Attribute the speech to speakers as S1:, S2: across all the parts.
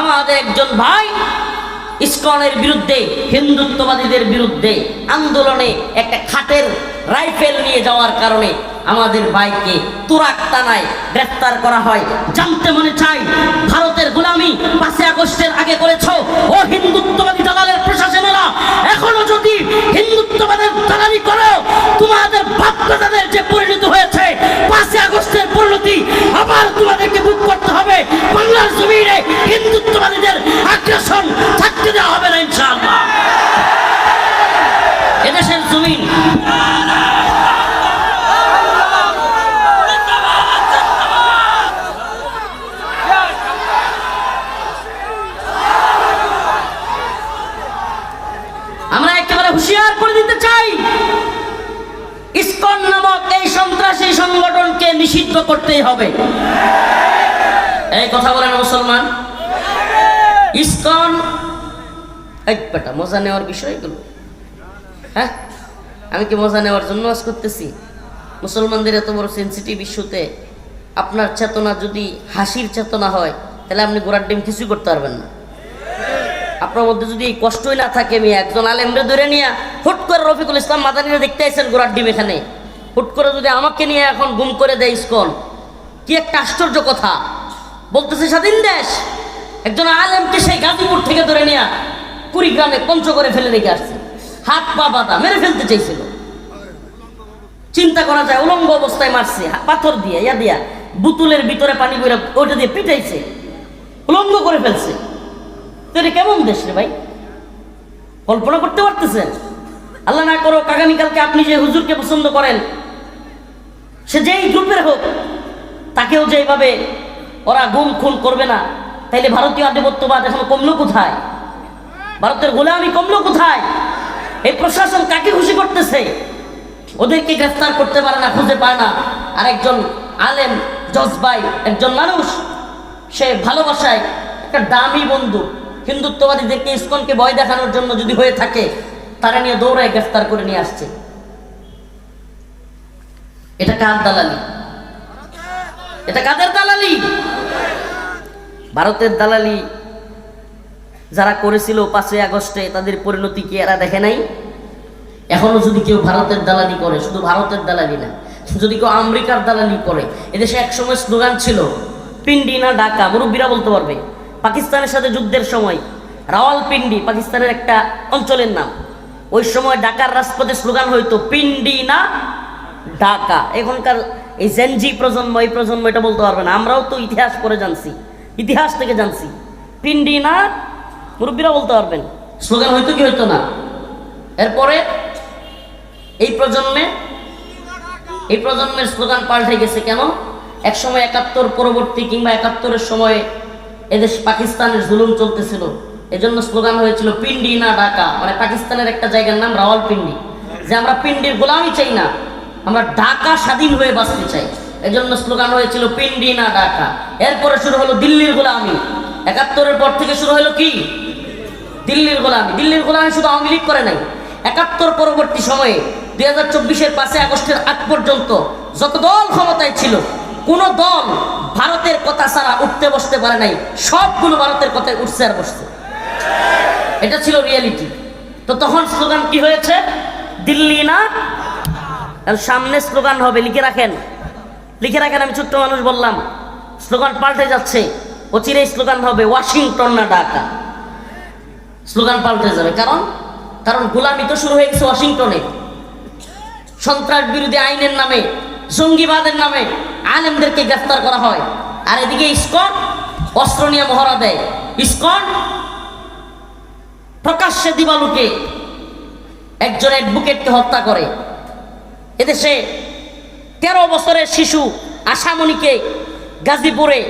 S1: আমাদের একজন ভাই ইসকনের বিরুদ্ধে, হিন্দুত্ববাদীদের বিরুদ্ধে আন্দোলনে একটা খাটের রাইফেল নিয়ে যাওয়ার কারণে আমাদের ভাইকে তুরাকতানায় গ্রেফতার করা হয়। জানতে মনে চাই, ভারতের গোলামি 5 আগস্টের আগে করেছ ও হিন্দুত্ববাদী দালালের প্রশাসনেরা, এখনো যদি হিন্দুত্ববাদের দালালি করো, তোমাদের বাপদাদাদের যে পরিণত হয়েছে 5 আগস্টের পরিণতি আবার তোমাদেরকে ভোগ করতে হবে। বাংলার জমিনে হিন্দুত্ববাদীদের আগ্রাসন থাকতে দেওয়া হবে না ইনশাআল্লাহ। এদেশের জমিন আমরা একেবারে হুঁশিয়ার করে দিতে চাই, ইসকন নামক এই সন্ত্রাসী সংগঠনকে নিষিদ্ধ করতেই হবে। এই কথা বলেন মুসলমান। ইসকন একটা মজা নেওয়ার বিষয়গুলো, হ্যাঁ, আমি কি মজা নেওয়ার জন্য আজ করতেছি? মুসলমানদের এত বড় সেন্সিটিভ ইস্যুতে আপনার চেতনা যদি হাসির চেতনা হয়, তাহলে আপনি গোড়ার ডিম কিছুই করতে পারবেন না। আপনার মধ্যে যদি এই কষ্টই না থাকে, আমি একজন আলেমরে ধরে নিয়ে হুট করে রফিকুল ইসলাম মাদানীরা দেখতে আসছেন গোড়ার ডিম এখানে, হুট করে যদি আমাকে নিয়ে এখন গুম করে দেয় ইসকন, কি একটা আশ্চর্য কথা বলতেছে। স্বাধীন দেশ, একজন আলেমকে সেই গাজীপুর থেকে ধরে নিয়ে কুড়িগ্রামে পঞ্চগড়ে ফেলে রেখে আসছে, হাত পা বাঁধা, মেরে ফেলতে চাইছিল। চিন্তা করা যায়, উলঙ্গ অবস্থায় মারছে, পাথর দিয়ে ইয়া দিয়া, বুতুলের ভিতরে পানি বইরা ওইটা দিয়ে পিটাইছে, উলঙ্গ করে ফেলছে। তো এটা কেমন দেশ রে ভাই? কল্পনা করতে পারতেছেন? আল্লাহ না করো আগামীকালকে আপনি যে হুজুরকে পছন্দ করেন, সে যেই গ্রুপের হোক, তাকেও যে এইভাবে ওরা গুম খুন করবে না, তাইলে ভারতীয় আধিপত্যবাদ এখন কমলো কোথায়? ভারতের গোলামি কমলো কোথায়? এই প্রশাসন কাকে খুশি করতেছে? ওদেরকে গ্রেফতার করতে পারে না, খুঁজে পায় না। আর একজন আলেম জজবাই একজন মানুষ, সে ভালোবাসায় একটা দামি বন্ধু, হিন্দুত্ববাদীদেরকে ইসকনকে ভয় দেখানোর জন্য যদি হয়ে থাকে, তারা নিয়ে দৌড়ায় গ্রেফতার করে নিয়ে আসছে। এটা কার দালালি? এটা কাদের দালালি? ভারতের দালালি যারা করেছিল 5 আগস্টে, তাদের পরিণতি কি এরা দেখে নাই? এখনো যদি কেউ ভারতের দালালি করে, শুধু ভারতের দালালি না, যদি কেউ আমেরিকার দালালি করে, এদেশে একসময় স্লোগান ছিল পিন্ডি না ঢাকা, মুরব্বীরা বলতে পারবে। পাকিস্তানের সাথে যুদ্ধের সময় রাওয়ালপিন্ডি পাকিস্তানের একটা অঞ্চলের নাম, ওই সময় ঢাকার রাজপথে স্লোগান হইতো পিন্ডি না ঢাকা। এখনকার এই জেনজি প্রজন্ম, এই প্রজন্ম এটা বলতে পারবে না। আমরাও তো ইতিহাস পড়ে জানছি, ইতিহাস থেকে জানছি, পিন্ডি না, মুরব্বীরা বলতে পারবেন স্লোগান হইতো কি হইতো না। এরপরে এই প্রজন্মের স্লোগান পাল্টে গেছে। কেন? এক সময় 71 পরবর্তী কিংবা 71-এর সময় এদেশ পাকিস্তানের জুলুম চলতেছিল, এজন্য স্লোগান হয়েছিল পিন্ডি না ঢাকা, মানে পাকিস্তানের একটা জায়গার নাম রাওয়ালপিন্ডি, যে আমরা পিন্ডির গোলামি চাই না, আমরা ঢাকা স্বাধীন হয়ে বাঁচতে চাই। এজন্য স্লোগান হয়েছিল পিন্ডি না ঢাকা। এরপরে শুরু হলো দিল্লির গোলামি। 71-এর পর থেকে শুরু হলো কি? দিল্লির গোলামি। দিল্লির গোলামি শুধু আওয়ামী লীগ করে নাই, 71 পরবর্তী সময়ে 2024-এর 5 আগস্টের আগ পর্যন্ত যত দল ক্ষমতায় ছিল, কোন দল ভারতের কথা ছাড়া উঠতে বসতে পারে নাই, সবগুলো ভারতের কথায় উঠছে আর বসছে। এটা ছিল রিয়েলিটি। তো তখন স্লোগান কি হয়েছে? দিল্লি না, সামনে স্লোগান হবে, লিখে রাখেন, লিখে রাখেন। আমি ছোট্ট মানুষ বললাম, স্লোগান পাল্টে যাচ্ছে, অচিরেই স্লোগান হবে ওয়াশিংটন না ঢাকা। স্লোগান পাল্টে যাবে, কারণ গোলামি তো শুরু হয়ে গেছে ওয়াশিংটনে। সন্ত্রাস বিরোধী আইনের নামে, জঙ্গিবাদের নামে আলেমদেরকে গ্রেফতার করা হয়, আর এদিকে ইসকন অস্ত্র নিয়ে মহড়া দেয়। ইসকন প্রকাশ্যে দিবালুকে একজন অ্যাডভোকেটকে হত্যা করে। এদেশে 13 বছরের শিশু আশামণিকে গাজীপুরে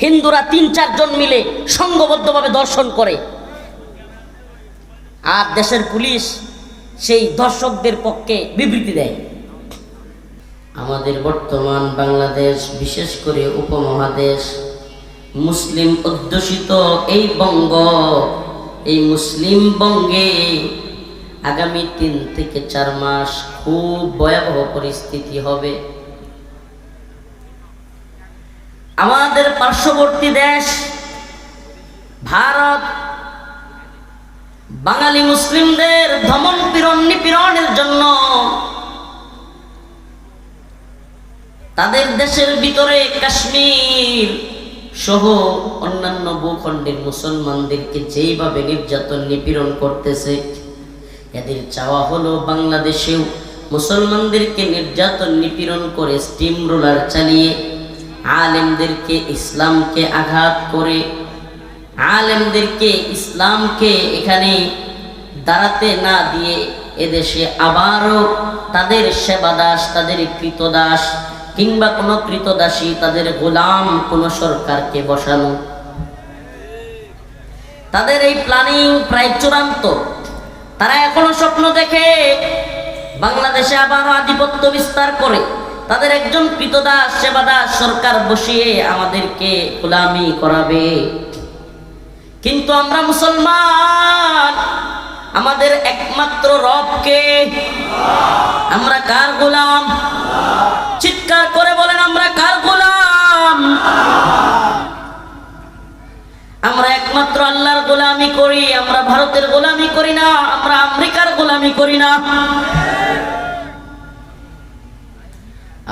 S1: হিন্দুরা 3-4 জন মিলে সংঘবদ্ধভাবে ধর্ষণ করে, আর দেশের পুলিশ সেই ধর্ষকদের পক্ষে বিবৃতি দেয়। আমাদের বর্তমান বাংলাদেশ, বিশেষ করে উপমহাদেশ, মুসলিম অধ্যুষিত এই বঙ্গ, এই মুসলিম বঙ্গে আগামী 3 থেকে 4 মাস খুব ভয়াবহ পরিস্থিতি হবে। আমাদের পার্শ্ববর্তী দেশ ভারত বাঙালি মুসলিমদের দমন পীড়ন নিপীড়নের জন্য তাদের দেশের ভিতরে কাশ্মীর সহ অন্যান্য ভূখণ্ডের মুসলমানদেরকে যেইভাবে নির্যাতন নিপীড়ন করতেছে, এদের চাওয়া হলো বাংলাদেশেও মুসলমানদেরকে নির্যাতন নিপীড়ন করে স্টিম রোলার চালিয়ে আলেমদেরকে ইসলামকে আঘাত করে আলেমদেরকে ইসলামকে এখানে দাঁড়াতে না দিয়ে এদেশে আবারও তাদের সেবাদাস, তাদের কৃতদাস কিংবা কোনো কৃতদাসী, তাদের গোলাম কোনো সরকারকে বসানো, তাদের এই প্ল্যানিং প্রায় চূড়ান্ত। তারা এখনো স্বপ্ন দেখে বাংলাদেশে আবারও আধিপত্য বিস্তার করে তাদের একজন কৃতদাস সেবাদাস সরকার বসিয়ে আমাদেরকে গোলামি করাবে। কিন্তু আমরা মুসলমান, আমাদের একমাত্র রবকে, আমরা কার গোলাম? চিৎকার করে বলেন, আমরা কার গোলাম? আমরা একমাত্র আল্লাহর গোলামি করি। আমরা ভারতের গোলামি করি না, আমরা আমেরিকার গোলামি করি না,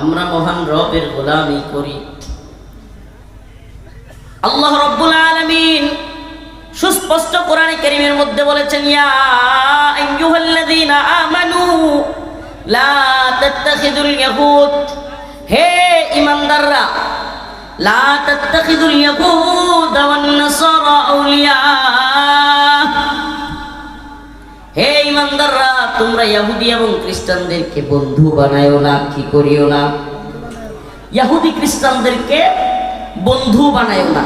S1: আমরা মহান রবের গোলামি করি। আল্লাহ রাব্বুল আলামিন সুস্পষ্ট কোরআন কারীমের মধ্যে বলেছেন, ইয়া আইয়ুহাল্লাযীনা আমানু লা তাত্তাখিযুল ইয়াহুদ, হে ঈমানদাররা, লা তাত্তাখিযুল ইয়াহুদ ওয়ান নাসারা আউলিয়া, হে ঈমানদাররা, তোমরা ইহুদি এবং খ্রিস্টানদেরকে বন্ধু বানায়ো না। কি করিও না? ইহুদি খ্রিস্টানদেরকে বন্ধু বানায়ো না।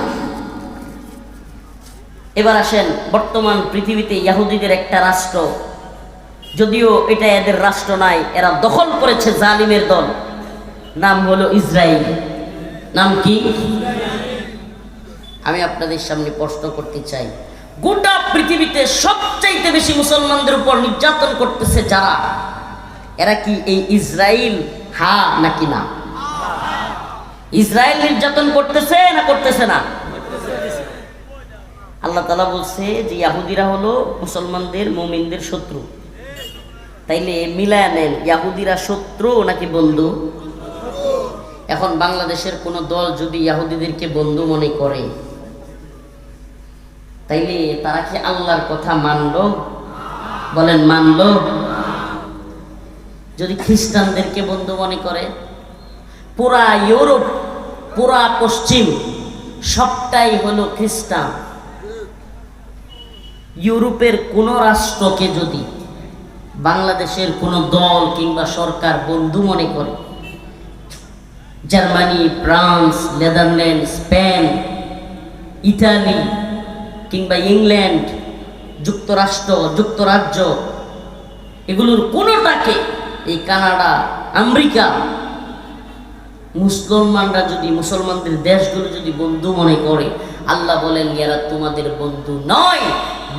S1: এবার আসেন, বর্তমান পৃথিবীতে ইহুদিদের একটা রাষ্ট্র, যদিও এটা এদের রাষ্ট্র নাই, এরা দখল করেছে জালিমের দল, নাম হলো ইসরায়েল। নাম কি? আমি আপনাদের সামনে প্রশ্ন করতে চাই, গোটা পৃথিবীতে সবচাইতে বেশি মুসলমানদের উপর নির্যাতন করতেছে যারা, এরা কি এই ইসরায়েল? হা নাকি না? ইসরায়েল নির্যাতন করতেছে না করতেছে না? আল্লাহ তাআলা বলছে যে ইহুদিরা হলো মুসলমানদের, মুমিনদের শত্রু। তাইলে মিলায় নেন, ইহুদিরা শত্রু নাকি বন্ধু? এখন বাংলাদেশের কোন দল যদি ইহুদিদেরকে বন্ধু মনে করে, তাইলে তারা কি আল্লাহর কথা মানলো? বলেন, মানলো? যদি খ্রিস্টানদেরকে বন্ধু মনে করে, পুরা ইউরোপ, পুরা পশ্চিম সবটাই হলো খ্রিস্টান। ইউরোপের কোন রাষ্ট্রকে যদি বাংলাদেশের কোন দল কিংবা সরকার বন্ধু মনে করে, Germany, France, Netherland, Spain, Italy কিংবা ইংল্যান্ড, যুক্তরাষ্ট্র, যুক্তরাজ্য, এগুলোর কোনোটাকে, এই কানাডা, আমেরিকা, মুসলমানরা যদি, মুসলমানদের দেশগুলো যদি বন্ধু মনে করে, আল্লাহ বলেন এরা তোমাদের বন্ধু নয়,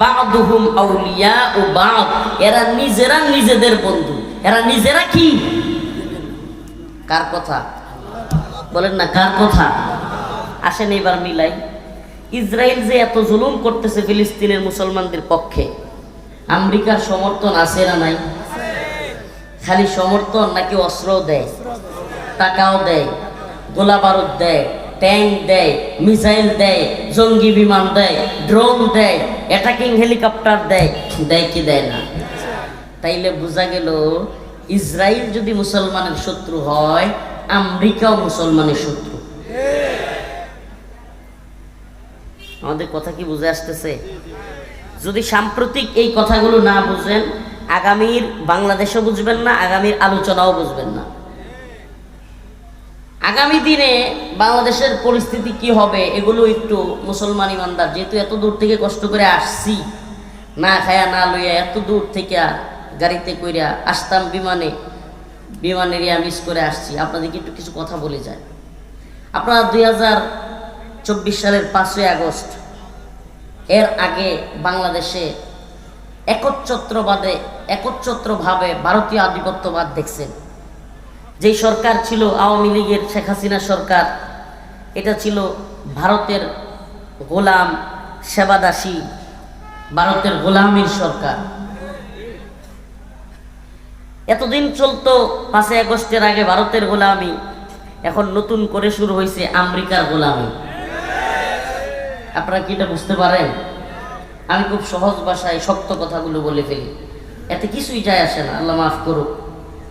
S1: বা'দুহুম আউলিয়া ও বা'দ, এরা নিজেরা নিজেদের বন্ধু। এরা নিজেরা কি? কার কথা বলেন না, কার কথা? আসেন এবার মিলাই। ইসরায়েল যে এত জুলুম করতেছে ফিলিস্তিনের মুসলমানদের পক্ষে, আমেরিকার সমর্থন আছে না নাই? খালি সমর্থন নাকি অস্ত্রও দেয়, টাকাও দেয়, গোলা বারুদ দেয়, ট্যাঙ্ক দেয়, মিসাইল দেয়, জঙ্গি বিমান দেয়, ড্রোন দেয়, অ্যাটাকিং হেলিকপ্টার দেয়, দেয় কি দেয় না? তাইলে বোঝা গেল ইসরায়েল যদি মুসলমানের শত্রু হয়, আমেরিকাও মুসলমানের শত্রু। আমাদের কথা কি বুঝে আসতেছে? যদি সাম্প্রতিক এই কথাগুলো না বুঝেন, আগামীর বাংলাদেশও বুঝবেন না, আগামীর আলোচনাও বুঝবেন না। আগামী দিনে বাংলাদেশের পরিস্থিতি কি হবে, এগুলো একটু মুসলমান ইমানদার, যেহেতু এত দূর থেকে কষ্ট করে আসছি, না খায়া না লইয়া এত দূর থেকে গাড়িতে কইরা আসতাম, বিমানের মিস করে আসছি, আপনাদেরকে একটু কিছু কথা বলে যায়। আপনারা 2024 সালের 5ই আগস্ট এর আগে বাংলাদেশে একচ্ছত্রভাবে ভারতীয় আধিপত্যবাদ দেখছেন। যেই সরকার ছিল আওয়ামী লীগের, শেখ হাসিনা সরকার, এটা ছিল ভারতের গোলাম, সেবাদাসী, ভারতের গোলামীর সরকার। এতদিন চলতো 5 আগস্টের আগে ভারতের গোলামি, এখন নতুন করে শুরু হয়েছে আমেরিকার গোলামি। আপনারা কি এটা বুঝতে পারেন? আমি খুব সহজ ভাষায় শক্ত কথাগুলো বলে ফেলি, এতে কিছুই যায় আসে না, আল্লাহ মাফ করুক।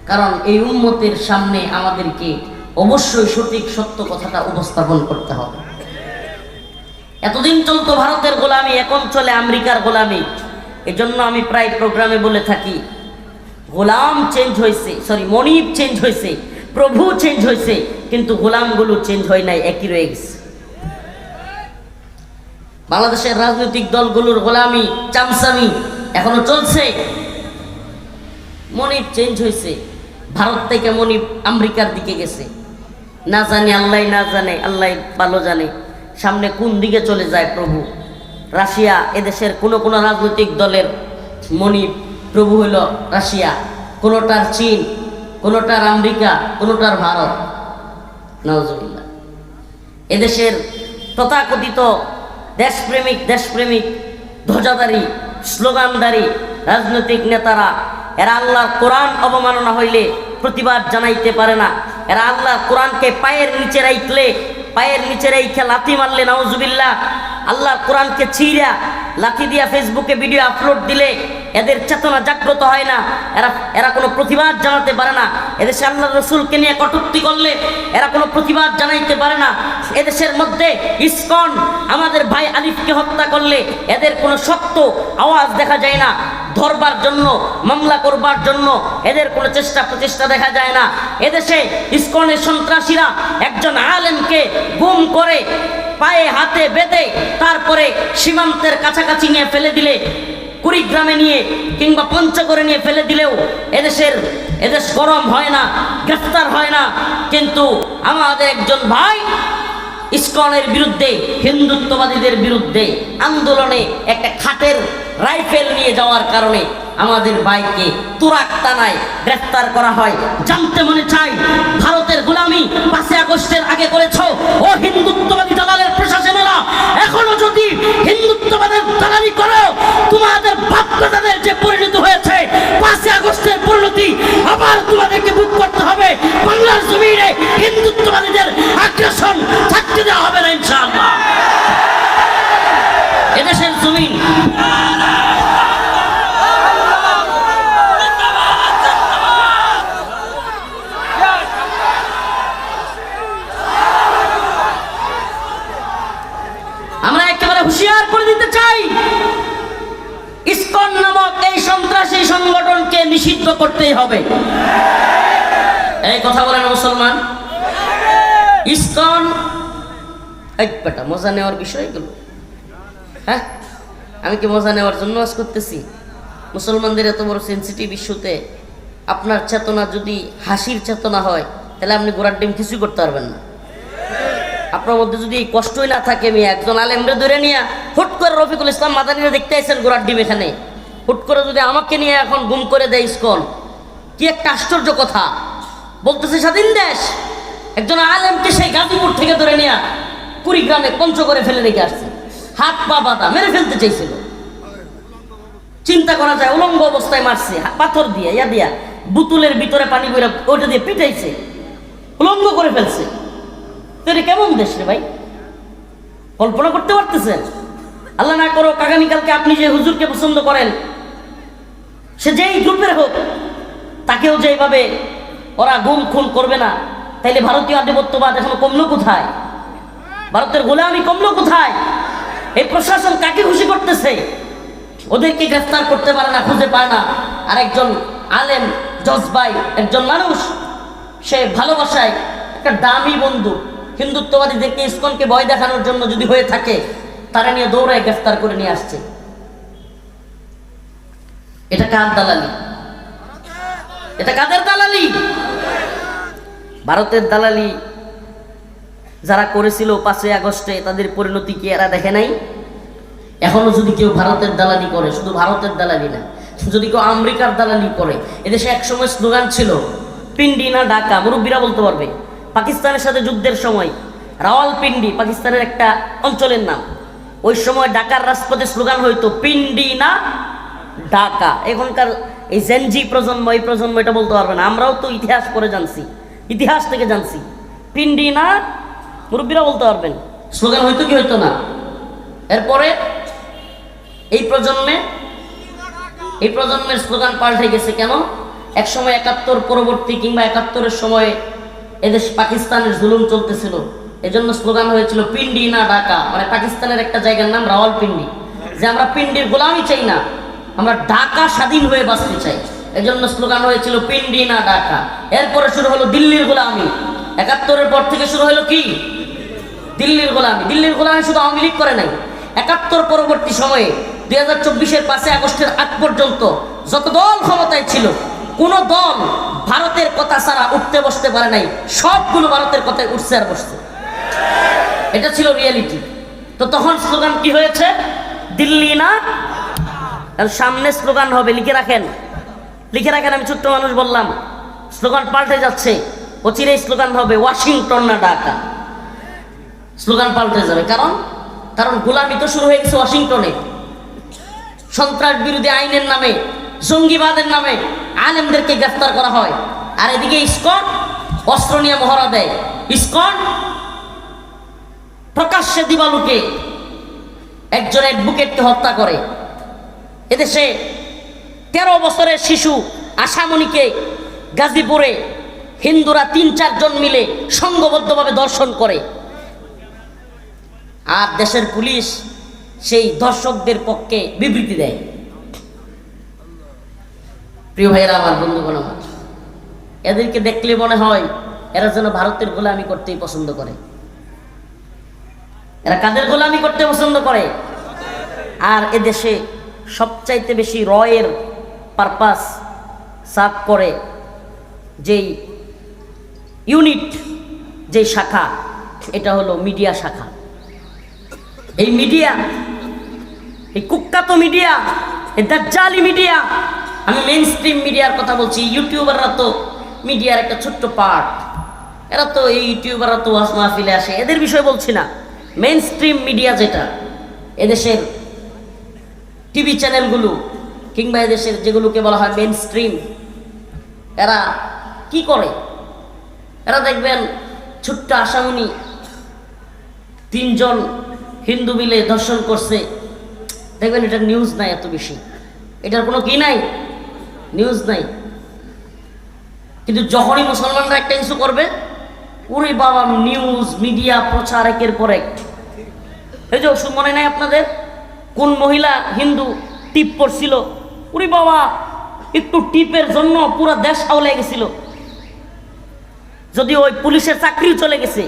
S1: কারণ এই উম্মতের সামনে আমাদেরকে অবশ্যই সঠিক সত্য কথাটা উপস্থাপন করতে হবে। এতদিন চলতো ভারতের গোলামি, এখন চলে আমেরিকার গোলামি। এজন্য আমি প্রায় প্রোগ্রামে বলে থাকি, গোলাম চেঞ্জ হয়েছে, মনিব চেঞ্জ হয়েছে, প্রভু চেঞ্জ হয়েছে, কিন্তু গোলামগুলো চেঞ্জ হয় নাই, একই রয়ে গেছে। বাংলাদেশের রাজনৈতিক দলগুলোর গোলামি, চামচামি এখনো চলছে। মনিব চেঞ্জ হয়েছে, ভারত থেকে মনিব আমেরিকার দিকে গেছে, না জানি আল্লাহ, না জানে আল্লাহ ভালো জানে সামনে কোন দিকে চলে যায় প্রভু। রাশিয়া, এদেশের কোনো কোনো রাজনৈতিক দলের মনিব প্রভু হইল রাশিয়া, কোনোটার চীন, কোনোটার আমেরিকা, কোনোটার ভারত। নাউজুবিল্লাহ। এদেশের তথাকথিত দেশপ্রেমিক ধ্বজাধারী, স্লোগানধারী রাজনৈতিক নেতারা, এরা আল্লাহর কোরআন অবমাননা হইলে প্রতিবাদ জানাইতে পারে না। এরা আল্লাহর কোরআনকে পায়ের নিচে রাইখা লাথি মারলে, নাউজুবিল্লাহ, আল্লাহর কোরআনকে ছিঁড়া লাথি দিয়া ফেসবুকে ভিডিও আপলোড দিলে এদের চেতনা জাগ্রত হয় না। এরা কোনো প্রতিবাদ জানাতে পারে না। এদেশে আল্লাহ রসুলকে নিয়ে কটূক্তি করলে এরা কোনো প্রতিবাদ জানাইতে পারে না। এদেশের মধ্যে ইসকন আমাদের ভাই আলিফকে হত্যা করলে এদের কোনো শক্ত আওয়াজ দেখা যায় না। ধরবার জন্য, মামলা করবার জন্য এদের কোনো প্রচেষ্টা দেখা যায় না। এদেশে ইসকনের সন্ত্রাসীরা একজন আলেমকে গুম করে পায়ে হাতে বেঁধে তারপরে সীমান্তের কাছাকাছি নিয়ে ফেলে দিলে, কুড়িগ্রামে নিয়ে কিংবা পঞ্চগড়ে নিয়ে ফেলে দিলেও এদেশ গরম হয় না, গ্রেফতার হয় না। কিন্তু আমাদের একজন ভাই ইসকনের বিরুদ্ধে, হিন্দুত্ববাদীদের বিরুদ্ধে আন্দোলনে একটা খাটের রাইফেল নিয়ে যাওয়ার কারণে আমাদের ভাইকে তুরাকতানায় গ্রেফতার করা হয়। জানতে মনে চাই, ভারতের গোলামি 5 আগস্টের আগে করেছ ও হিন্দুত্ববাদী দালালের প্রশাসনেরা, এখনো যদি হিন্দুত্ববাদের দালালি করো, তোমাদের বাপদাদাদের যে পরিণতি হয়েছে 5 আগস্টের পরিণতি আবার তোমাদেরকে ভোগ করতে হবে। বাংলার জমিনে হিন্দুত্ববাদীদের আগ্রাসন থাকতে দেওয়া হবে না ইনশাআল্লাহ। এদেশের জমিন আমরা একেবারে হুঁশিয়ার করে দিতে চাই, ইসকন নামক এই সন্ত্রাসী সংগঠনকে নিষিদ্ধ করতেই হবে। এই কথা বলেন মুসলমান। ইসকন এক বেটা মজা নেওয়ার বিষয়গুলো, হ্যাঁ, আমি কি মজা নেওয়ার জন্য আজ করতেছি? মুসলমানদের এত বড় সেন্সিটিভ ইস্যুতে আপনার চেতনা যদি হাসির চেতনা হয়, তাহলে আপনি গোড়ার ডিম কিছুই করতে পারবেন না। আপনার মধ্যে যদি এই কষ্টই না থাকে, আমি একজন আলেমরে ধরে নিয়ে হুট করে রফিকুল ইসলাম মাদানীরা দেখতে আসছেন গোড়ার ডিম এখানে, হুট করে যদি আমাকে নিয়ে এখন গুম করে দেয় ইসকন, কি একটা আশ্চর্য কথা। বলতেছে স্বাধীন দেশ, একজন আলেমকে সেই গাজীপুর থেকে ধরে নিয়ে কুড়িগ্রামে পঞ্চগড়ে ফেলে রেখে আসছে, হাত পা বাঁধা, মেরে ফেলতে চাইছিল। চিন্তা করা যায়, উলঙ্গ অবস্থায় মারছে, পাথর দিয়ে দিয়া বুতুলের ভিতরে পানি বইরা ওইটা দিয়ে পিটাইছে, উলঙ্গ করে ফেলছে। তো এটা কেমন দেশ রে ভাই? কল্পনা করতে পারতেছেন? আল্লাহ না করো আগামীকালকে আপনি যে হুজুরকে পছন্দ করেন, সে যেই গ্রুপের হোক, তাকেও যে এইভাবে ওরা গুম খুন করবে না, তাইলে ভারতীয় আধিপত্যবাদ এখনো কমলো কোথায়? ভারতের গোলামি কমলো কোথায়? এই প্রশাসন কাকে খুশি করতেছে? ওদেরকে গ্রেফতার করতে পারে না, খুঁজে পায় না। আর একজন আলেম জজবাই একজন মানুষ, সে ভালোবাসায় একটা দামি বন্ধু, হিন্দুত্ববাদীদেরকে ইসকনকে ভয় দেখানোর জন্য যদি হয়ে থাকে, তারা নিয়ে দৌড়ায় গ্রেফতার করে নিয়ে আসছে। এটা কার দালালি? এটা কাদের দালালি? ভারতের দালালি যারা করেছিল 5 আগস্টে, তাদের পরিণতি কি এরা দেখে নাই? এখনো যদি কেউ ভারতের দালালি করে, শুধু ভারতের দালালি না, যদি কেউ আমেরিকার দালালি করে, এদেশে একসময় স্লোগান ছিল পিন্ডি না ঢাকা, মুরব্বীরা বলতে পারবে। পাকিস্তানের সাথে যুদ্ধের সময় রাওয়ালপিন্ডি পাকিস্তানের একটা অঞ্চলের নাম, ওই সময় ঢাকার রাজপথে স্লোগান হইতো পিন্ডি না ঢাকা। এখনকার এই জেনজি প্রজন্ম, এই প্রজন্ম এটা বলতে পারবে না। আমরাও তো ইতিহাস পড়ে জানছি, ইতিহাস থেকে জানছি পিন্ডি না, মুরব্বীরা বলতে পারবেন স্লোগান হইতো কি হইতো না। এরপরে এই প্রজন্মের স্লোগান পাল্টে গেছে কেন? এক সময় ৭১ পরবর্তী কিংবা ৭১-এর সময় এদেশ পাকিস্তানের জুলুম চলতেছিল, এজন্য স্লোগান হয়েছিল পিন্ডি না ঢাকা, মানে পাকিস্তানের একটা জায়গার নাম রাওয়ালপিন্ডি, যে আমরা পিন্ডির গোলামি চাই না, আমরা ঢাকা স্বাধীন হয়ে বাঁচতে চাই। এজন্য স্লোগান হয়েছিল পিন্ডি না ঢাকা। এরপরে শুরু হলো দিল্লির গোলামি। ৭১-এর পর থেকে শুরু হলো কি? দিল্লির গোলামি। দিল্লির গোলামি শুধু আওয়ামী লীগ করে নাই। ৭১ পরবর্তী সময়ে ২০২৪-এর ৫ আগস্টের আগ পর্যন্ত যত দল ক্ষমতায় ছিল, কোন দল ভারতের কথা ছাড়া উঠতে বসতে পারে নাই। সবগুলো ভারতের কথায় উঠছে আর বসছে। এটা ছিল রিয়েলিটি। তো তখন স্লোগান কি হয়েছে? দিল্লি না, সামনে স্লোগান হবে, লিখে রাখেন, লিখে রাখেন। আমি ছোট্ট মানুষ বললাম, স্লোগান পাল্টে যাচ্ছে। অচিরেই স্লোগান হবে ওয়াশিংটন না ঢাকা। স্লোগান পাল্টে যাবে, কারণ গোলামি তো শুরু হয়ে গেছে ওয়াশিংটনে। সন্ত্রাস বিরোধী আইনের নামে, জঙ্গিবাদের নামে আলেমদেরকে গ্রেফতার করা হয়, আর এদিকে ইসকন অস্ত্র নিয়ে মহড়া দেয়। ইসকন প্রকাশ্যে দিবালুকে একজন অ্যাডভোকেটকে হত্যা করে। এদেশে ১৩ বছরের শিশু আশামণিকে গাজীপুরে হিন্দুরা ৩-৪ জন মিলে সংঘবদ্ধভাবে ধর্ষণ করে, আর দেশের পুলিশ সেই ধর্ষকদের পক্ষে বিবৃতি দেয়। প্রিয় ভাইয়েরা আমার, বন্ধুগণ আমার, এদেরকে দেখলে মনে হয় এরা যেন ভারতের গোলামি করতেই পছন্দ করে। এরা কাদের গোলামি করতে পছন্দ করে? আর এদেশে সবচাইতে বেশি রয়ের পারপাস সার্ভ করে যেই ইউনিট, যেই শাখা, এটা হলো মিডিয়া শাখা। এই মিডিয়া, এই কুখ্যাত মিডিয়া, এই দাজ্জালি মিডিয়া, আমি মেইন স্ট্রিম মিডিয়ার কথা বলছি। ইউটিউবাররা তো মিডিয়ার একটা ছোট্ট পার্ট। এরা তো এই ইউটিউবাররা তো ওয়াজ মাহফিলে আসে, এদের বিষয় বলছি না। মেইন স্ট্রিম মিডিয়া যেটা, এদেশের টিভি চ্যানেলগুলো কিংবা এদেশের যেগুলোকে বলা হয় মেইন স্ট্রিম, এরা কি করে? এরা দেখবেন ছোট্ট আশামণি ৩ জন হিন্দু মিলে ধর্ষণ করছে, দেখবেন এটার নিউজ নাই এত বেশি, এটার কোনো কি নাই, নিউজ নাই। কিন্তু যখনই মুসলমানরা একটা কিছু করবে, ওরে বাবা, নিউজ মিডিয়া প্রচার একের পর এক। এই যে মনে নাই আপনাদের, কোন মহিলা হিন্দু টিপ পড়ছিল, ওরে বাবা, একটু টিপের জন্য পুরো দেশ আওলে গেছিল, যদিও ওই পুলিশের চাকরিও চলে গেছে।